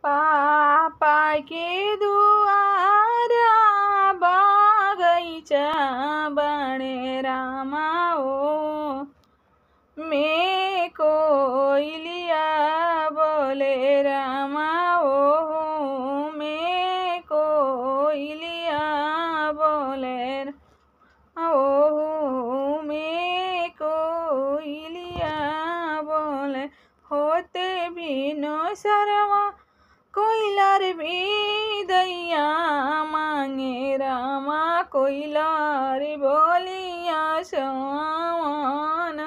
पापा के दुआरा बगैचा बने रामा ओ में कोयलिया बोले रामा ओ में कोयलिया बोले ओ में कोयलिया बोले होते बिनो सरवा कोयलर भी दैया मांगे रामा कोयलर बोलिया सवन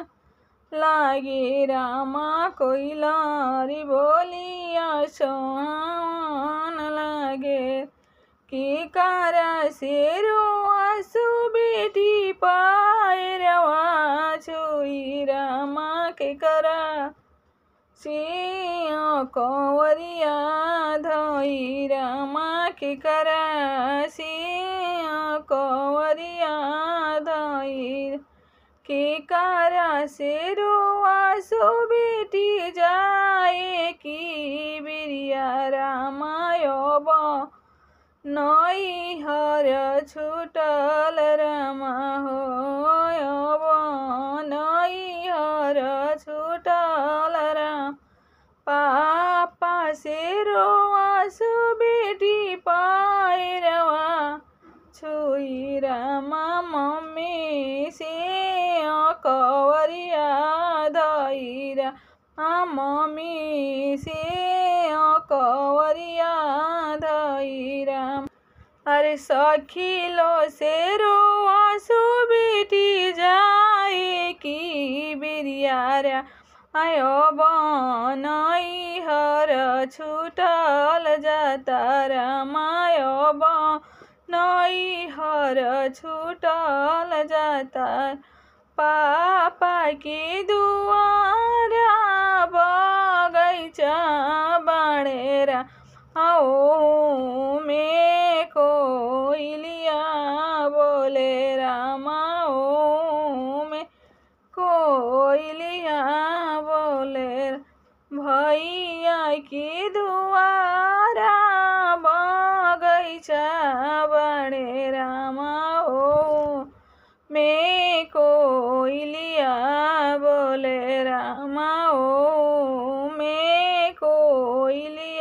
लागे रामा कोयलर बोलिया सवन लागे की कारा शेरुआ बेटी पायरवा छुई रामा के करा सिंह कंवरिया धोई रामा के करा सिंह कंवरिया धोई के कारा शेरुआ बेटी जाए की बिरिया रामायब नई हर छूटल रामा हो नई हर छूटल राम पापा शेरुआ बेटी पायरवा छुई रामा मम्मी से कंवरिया धैरा मम्मी से कंवरिया धैरा अरे सखी लो शेरुआ बेटी जाए की बिरियारा आयो बनई हर छूटल जाता रामायो नई हर छूटल जाता पापा के दुआरा बगैचा बड़ेरा आओ में कोयलिया बोले रामा ओ में कोयलिया बोले भैया की दुआरा बगैचा बड़े रामा ओ में कोयलिया बोले रामा ओ में कोयलिया